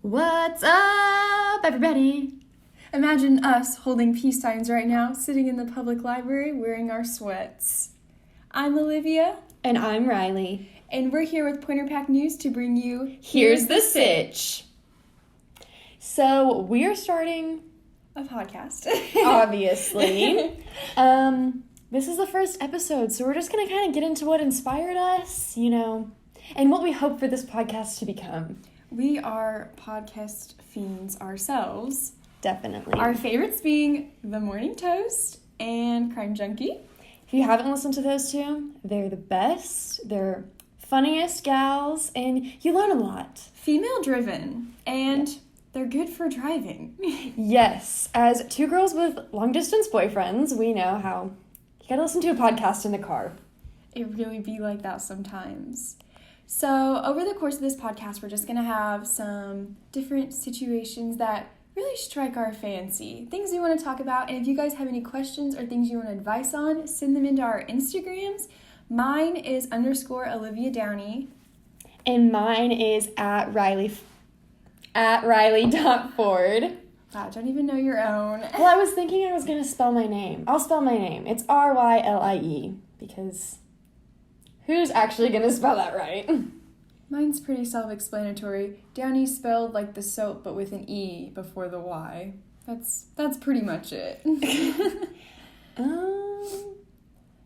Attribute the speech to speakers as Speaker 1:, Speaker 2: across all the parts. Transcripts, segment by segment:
Speaker 1: What's up, everybody?
Speaker 2: Imagine us holding peace signs right now, sitting in the public library wearing our sweats. I'm Olivia.
Speaker 1: And I'm Rylie.
Speaker 2: And we're here with Pointer Pack News to bring you
Speaker 1: Here's the Sitch. So we're starting
Speaker 2: a podcast.
Speaker 1: Obviously. This is the first episode, so we're just going to kind of get into what inspired us, and what we hope for this podcast to become.
Speaker 2: We are podcast fiends ourselves.
Speaker 1: Definitely.
Speaker 2: Our favorites being The Morning Toast and Crime Junkie.
Speaker 1: If you haven't listened to those two, they're the best. They're funniest gals, and you learn a lot.
Speaker 2: Female driven, and they're good for driving.
Speaker 1: Yes. As two girls with long-distance boyfriends, we know how you gotta listen to a podcast in the car.
Speaker 2: It really be like that sometimes. So over the course of this podcast, we're just going to have some different situations that really strike our fancy. Things we want to talk about. And if you guys have any questions or things you want advice on, send them into our Instagrams. Mine is _Olivia Downey.
Speaker 1: And mine is at Rylie.Ford.
Speaker 2: Wow, I don't even know your own.
Speaker 1: Well, I was thinking I was going to spell my name. I'll spell my name. It's Rylie, because who's actually going to spell that right?
Speaker 2: Mine's pretty self-explanatory. Downey spelled like the soap, but with an E before the Y. That's pretty much it.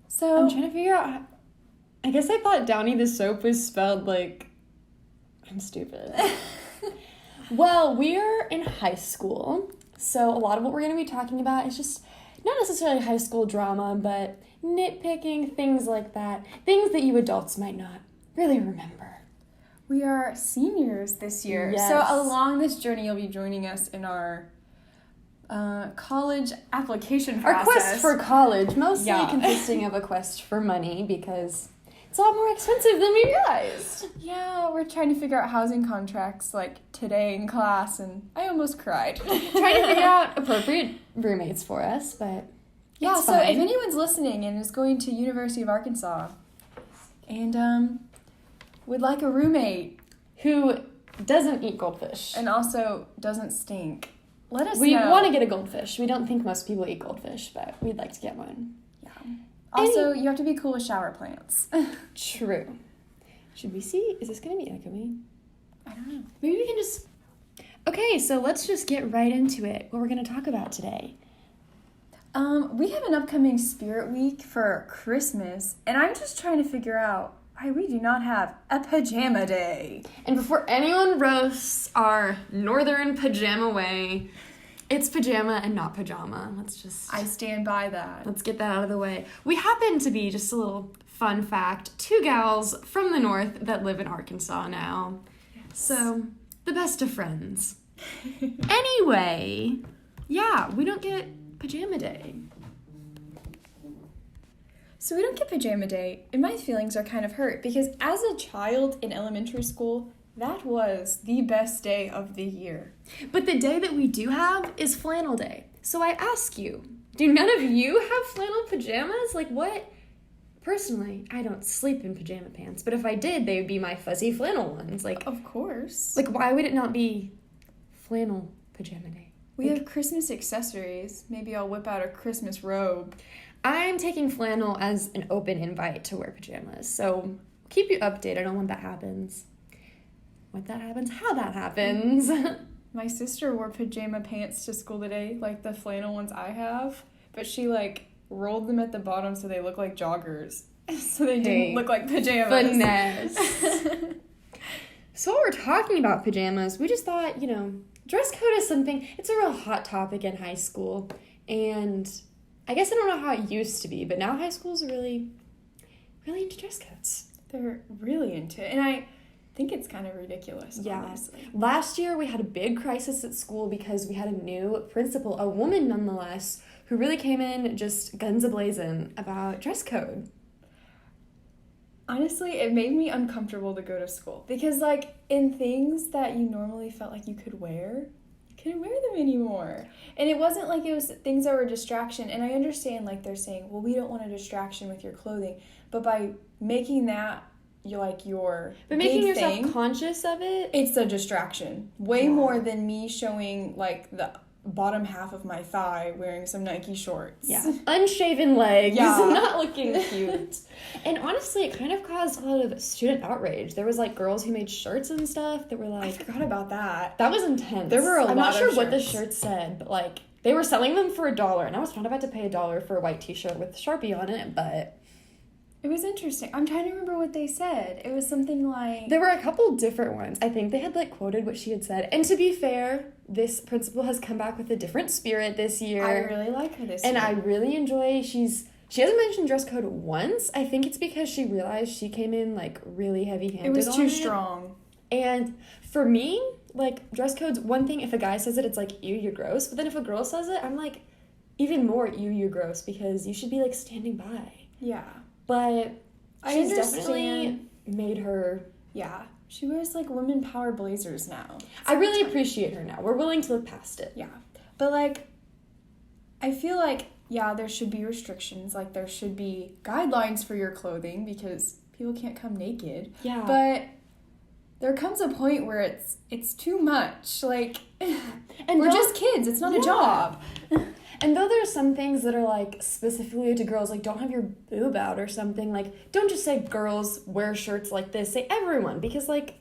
Speaker 2: So
Speaker 1: I'm trying to figure out. I guess I thought Downy the soap was spelled like. I'm stupid. Well, we're in high school, so a lot of what we're going to be talking about is just not necessarily high school drama, but nitpicking, things like that. Things that you adults might not really remember.
Speaker 2: We are seniors this year.
Speaker 1: Yes.
Speaker 2: So along this journey, you'll be joining us in our college application process.
Speaker 1: Our quest for college, mostly
Speaker 2: Yeah.
Speaker 1: consisting of a quest for money, because it's a lot more expensive than we realized.
Speaker 2: Yeah, we're trying to figure out housing contracts like today in class, and I almost cried.
Speaker 1: Trying to figure out appropriate roommates for us, but
Speaker 2: yeah,
Speaker 1: it's
Speaker 2: so
Speaker 1: fine.
Speaker 2: if anyone's listening and is going to University of Arkansas and would like a roommate
Speaker 1: who doesn't eat goldfish.
Speaker 2: and also doesn't stink, let us know.
Speaker 1: We want to get a goldfish. We don't think most people eat goldfish, but we'd like to get one.
Speaker 2: Yeah. Also, you have to be cool with shower plants.
Speaker 1: True. Should we see? Is this going to be echoey?
Speaker 2: I don't know.
Speaker 1: Maybe we can just... Okay, so let's just get right into it. What we're going to talk about today.
Speaker 2: We have an upcoming Spirit Week for Christmas, and I'm just trying to figure out why we do not have a pajama day.
Speaker 1: And before anyone roasts our northern pajama way, it's pajama and not pajama.
Speaker 2: I stand by that.
Speaker 1: Let's get that out of the way. We happen to be, just a little fun fact, two gals from the north that live in Arkansas now.
Speaker 2: Yes.
Speaker 1: So, the best of friends. Anyway, yeah, we don't get pajama day.
Speaker 2: So we don't get pajama day, and my feelings are kind of hurt because as a child in elementary school, that was the best day of the year.
Speaker 1: But the day that we do have is flannel day. So I ask you, do none of you have flannel pajamas? Like what? Personally, I don't sleep in pajama pants, but if I did, they would be my fuzzy flannel ones. Like,
Speaker 2: Of course.
Speaker 1: like why would it not be flannel pajama day?
Speaker 2: We have Christmas accessories. Maybe I'll whip out a Christmas robe.
Speaker 1: I'm taking flannel as an open invite to wear pajamas. So keep you updated on when that happens. What that happens, how that happens.
Speaker 2: My sister wore pajama pants to school today, like the flannel ones I have, but she rolled them at the bottom so they look like joggers. So they didn't look like pajamas.
Speaker 1: Finesse. So while we're talking about pajamas, we just thought, dress code is something, it's a real hot topic in high school. And I guess I don't know how it used to be, but now high schools are really, really into dress codes.
Speaker 2: They're really into it. And I think it's kind of ridiculous, honestly.
Speaker 1: Last year we had a big crisis at school because we had a new principal, a woman nonetheless, who really came in just guns a-blazing about dress code.
Speaker 2: Honestly, it made me uncomfortable to go to school because, in things that you normally felt like you could wear, you couldn't wear them anymore. And it wasn't like it was things that were a distraction. And I understand, they're saying, well, we don't want a distraction with your clothing. But by making that your
Speaker 1: But making
Speaker 2: big
Speaker 1: yourself
Speaker 2: thing,
Speaker 1: conscious of it.
Speaker 2: it's a distraction. Way more than me showing, like, the bottom half of my thigh wearing some Nike shorts.
Speaker 1: Yeah. Unshaven legs.
Speaker 2: Yeah.
Speaker 1: Not looking cute. And honestly, it kind of caused a lot of student outrage. There was, like, girls who made shirts and stuff that were like...
Speaker 2: I forgot about that.
Speaker 1: That was intense.
Speaker 2: There were a lot
Speaker 1: I'm not
Speaker 2: of
Speaker 1: sure what the
Speaker 2: shirts.
Speaker 1: shirts said, but, like, they were selling them for $1, and I was not about to pay $1 for a white t-shirt with Sharpie on it, but...
Speaker 2: It was interesting. I'm trying to remember what they said. It was something like...
Speaker 1: There were a couple different ones. I think they had, like, quoted what she had said. And to be fair, this principal has come back with a different spirit this year.
Speaker 2: I really like her this
Speaker 1: and
Speaker 2: year.
Speaker 1: I really enjoy... She hasn't mentioned dress code once. I think it's because she realized she came in, like, really heavy-handed.
Speaker 2: It was
Speaker 1: on
Speaker 2: too strong.
Speaker 1: And for me, like, dress code's one thing. If a guy says it, it's like, ew, you're gross. But then if a girl says it, I'm like, even more, ew, you're gross. Because you should be, like, standing by.
Speaker 2: Yeah.
Speaker 1: But... She's
Speaker 2: understand.
Speaker 1: definitely made her...
Speaker 2: Yeah. She wears, like, women power blazers now.
Speaker 1: I really appreciate her now. We're willing to look past it.
Speaker 2: Yeah. But, like, I feel like, yeah, there should be restrictions. Like, there should be guidelines for your clothing because people can't come naked.
Speaker 1: Yeah.
Speaker 2: But there comes a point where it's too much. Like,
Speaker 1: and
Speaker 2: we're just kids. It's not a job.
Speaker 1: And though there's some things that are, like, specifically to girls, like, don't have your boob out or something, like, don't just say girls wear shirts like this. Say everyone, because, like...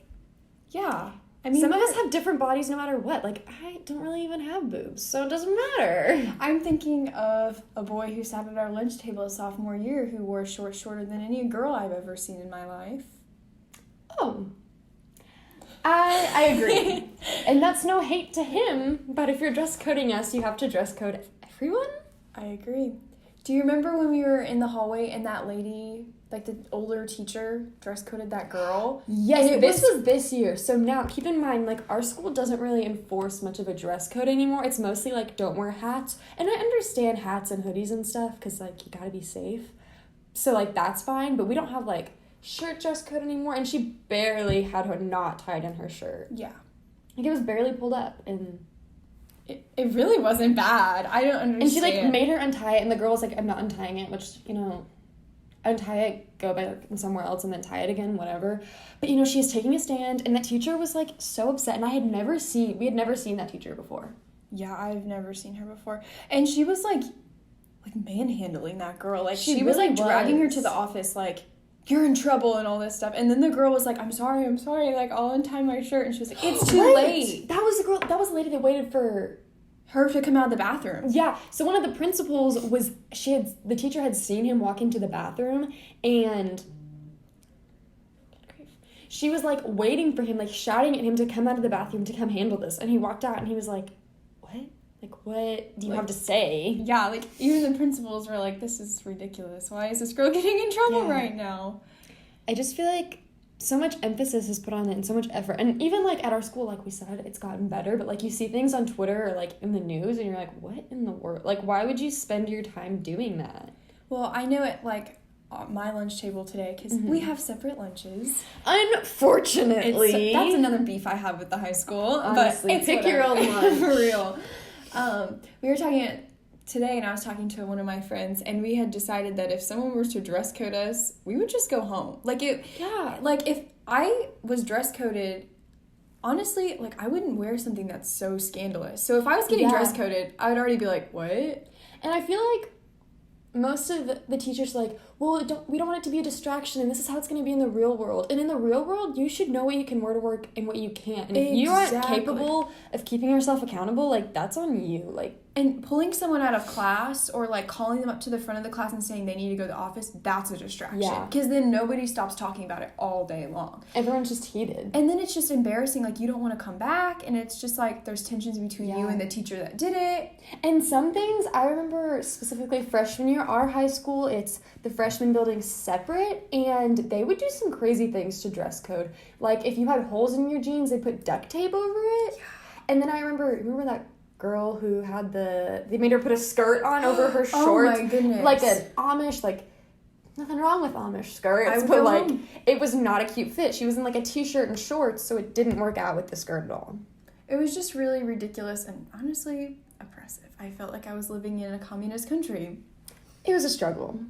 Speaker 2: Yeah. I mean,
Speaker 1: some of us have different bodies no matter what. Like, I don't really even have boobs, so it doesn't matter.
Speaker 2: I'm thinking of a boy who sat at our lunch table sophomore year who wore shorts shorter than any girl I've ever seen in my life.
Speaker 1: Oh. I agree. And that's no hate to him, but if you're dress coding us, you have to dress code everyone?
Speaker 2: I agree. Do you remember when we were in the hallway and that lady, like the older teacher, dress coded that girl?
Speaker 1: Yes, this was this year. So now, keep in mind, like, our school doesn't really enforce much of a dress code anymore. It's mostly, like, don't wear hats. And I understand hats and hoodies and stuff, because, like, you gotta be safe. So, like, that's fine. But we don't have, like, shirt dress code anymore. And she barely had her knot tied in her shirt.
Speaker 2: Yeah.
Speaker 1: Like, it was barely pulled up. And...
Speaker 2: It really wasn't bad. I don't understand.
Speaker 1: And she, like, made her untie it, and the girl was like, I'm not untying it, which, you know, untie it, go by somewhere else, and then tie it again, whatever. But, you know, she was taking a stand, and that teacher was, like, so upset, and we had never seen that teacher before.
Speaker 2: Yeah, I've never seen her before. And she was, like manhandling that girl. Like, she was,
Speaker 1: really
Speaker 2: like, dragging her to the office, like, you're in trouble and all this stuff. And then the girl was like, I'm sorry, like, I'll untie my shirt. And she was like, it's too late.
Speaker 1: That was the lady that waited for
Speaker 2: her to come out of the bathroom.
Speaker 1: Yeah, so one of the principals was, the teacher had seen him walk into the bathroom, and she was, like, waiting for him, like, shouting at him to come out of the bathroom to come handle this. And he walked out, and he was like, what? Like, what do you have to say?
Speaker 2: Yeah, like, even the principals were like, this is ridiculous. Why is this girl getting in trouble right now?
Speaker 1: I just feel like so much emphasis is put on it and so much effort. And even, like, at our school, like we said, it's gotten better. But, like, you see things on Twitter or, like, in the news, and you're like, what in the world? Like, why would you spend your time doing that?
Speaker 2: Well, I know it, like, my lunch table today, because we have separate lunches.
Speaker 1: Unfortunately.
Speaker 2: That's another beef I have with the high school.
Speaker 1: Honestly,
Speaker 2: but
Speaker 1: pick your own lunch.
Speaker 2: For real. We were talking today, and I was talking to one of my friends, and we had decided that if someone were to dress code us, we would just go home. Like, if I was dress coded, honestly, like, I wouldn't wear something that's so scandalous. So if I was getting dress coded, I would already be like, what?
Speaker 1: And I feel like most of the teachers are like, well, we don't want it to be a distraction, and this is how it's going to be in the real world. And in the real world, you should know what you can wear to work and what you can't. And if you aren't capable of keeping yourself accountable, like, that's on you. Like,
Speaker 2: and pulling someone out of class or, like, calling them up to the front of the class and saying they need to go to the office, that's a distraction.
Speaker 1: Yeah.
Speaker 2: Because then nobody stops talking about it all day long.
Speaker 1: Everyone's just heated.
Speaker 2: And then it's just embarrassing. Like, you don't want to come back, and it's just, like, there's tensions between you and the teacher that did it.
Speaker 1: And some things, I remember specifically freshman year, our high school, it's the freshman building separate, and they would do some crazy things to dress code. Like, if you had holes in your jeans, they put duct tape over it. Yeah. And then I remember that girl who had they made her put a skirt on over her shorts.
Speaker 2: Oh my goodness.
Speaker 1: Like an Amish, like, nothing wrong with Amish skirts, but, like, it was not a cute fit. She was in, like, a t-shirt and shorts, so it didn't work out with the skirt at all.
Speaker 2: It was just really ridiculous and honestly oppressive. I felt like I was living in a communist country.
Speaker 1: It was a struggle.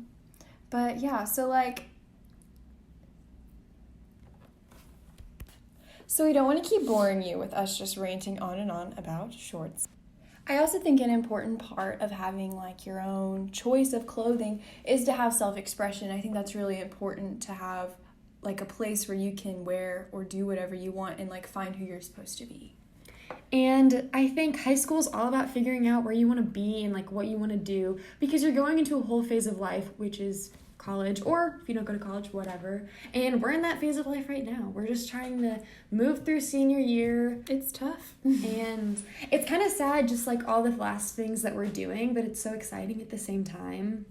Speaker 2: But yeah, so, like, So we don't want to keep boring you with us just ranting on and on about shorts. I also think an important part of having like your own choice of clothing is to have self-expression. I think that's really important to have like a place where you can wear or do whatever you want and like find who you're supposed to be.
Speaker 1: And I think high school is all about figuring out where you want to be and like what you want to do, because you're going into a whole phase of life, which is college, or if you don't go to college, whatever. And we're in that phase of life right now. We're just trying to move through senior year.
Speaker 2: It's tough.
Speaker 1: And it's kind of sad, just like all the last things that we're doing, but it's so exciting at the same time.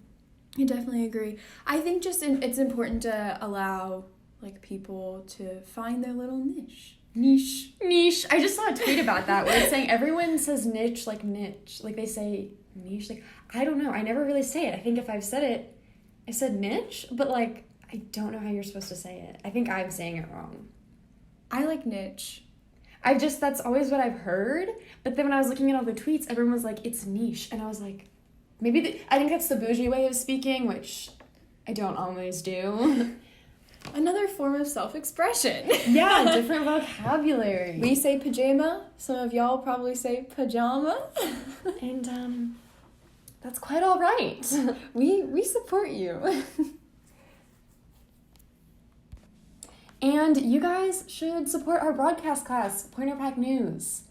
Speaker 2: I definitely agree. I think just it's important to allow like people to find their little niche.
Speaker 1: Niche. I just saw a tweet about that where it's saying everyone says niche. Like they say niche. Like, I don't know. I never really say it. I think if I've said it, I said niche, but like, I don't know how you're supposed to say it. I think I'm saying it wrong.
Speaker 2: I like niche.
Speaker 1: That's always what I've heard. But then when I was looking at all the tweets, everyone was like, it's niche. And I was like, I think that's the bougie way of speaking, which I don't always do.
Speaker 2: Another form of self-expression.
Speaker 1: Yeah, different vocabulary.
Speaker 2: We say pajama. Some of y'all probably say pajama.
Speaker 1: And, that's quite all right.
Speaker 2: We support you.
Speaker 1: And you guys should support our broadcast class, Pointer Pack News.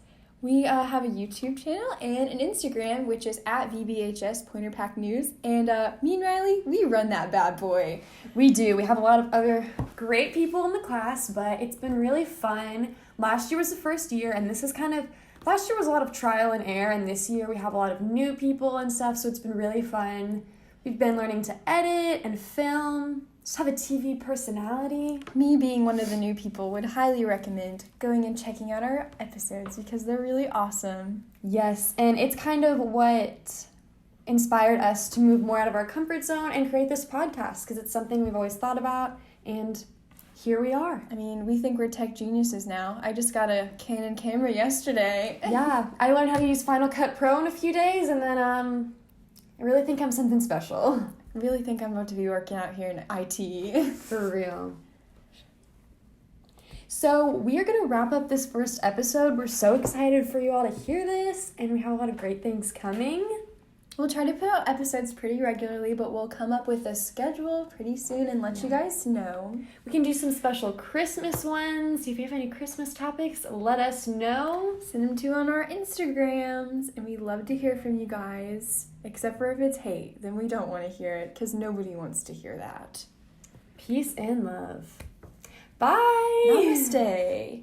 Speaker 2: We have a YouTube channel and an Instagram, which is at VBHS Pointer Pack News. And me and Riley, we run that bad boy.
Speaker 1: We do. We have a lot of other great people in the class, but it's been really fun. Last year was the first year, and last year was a lot of trial and error, and this year we have a lot of new people and stuff, so it's been really fun. We've been learning to edit and film, just have a TV personality.
Speaker 2: Me being one of the new people would highly recommend going and checking out our episodes because they're really awesome.
Speaker 1: Yes, and it's kind of what inspired us to move more out of our comfort zone and create this podcast, because it's something we've always thought about, and here we are.
Speaker 2: I mean, we think we're tech geniuses now. I just got a Canon camera yesterday.
Speaker 1: Yeah, I learned how to use Final Cut Pro in a few days, and then I really think I'm something special.
Speaker 2: I really think I'm about to be working out here in IT.
Speaker 1: For real. So we are going to wrap up this first episode. We're so excited for you all to hear this, and we have a lot of great things coming.
Speaker 2: We'll try to put out episodes pretty regularly, but we'll come up with a schedule pretty soon and let you guys know.
Speaker 1: We can do some special Christmas ones. If you have any Christmas topics, let us know.
Speaker 2: Send them to on our Instagrams, and we'd love to hear from you guys. Except for if it's hate, then we don't want to hear it, because nobody wants to hear that.
Speaker 1: Peace and love. Bye!
Speaker 2: Namaste!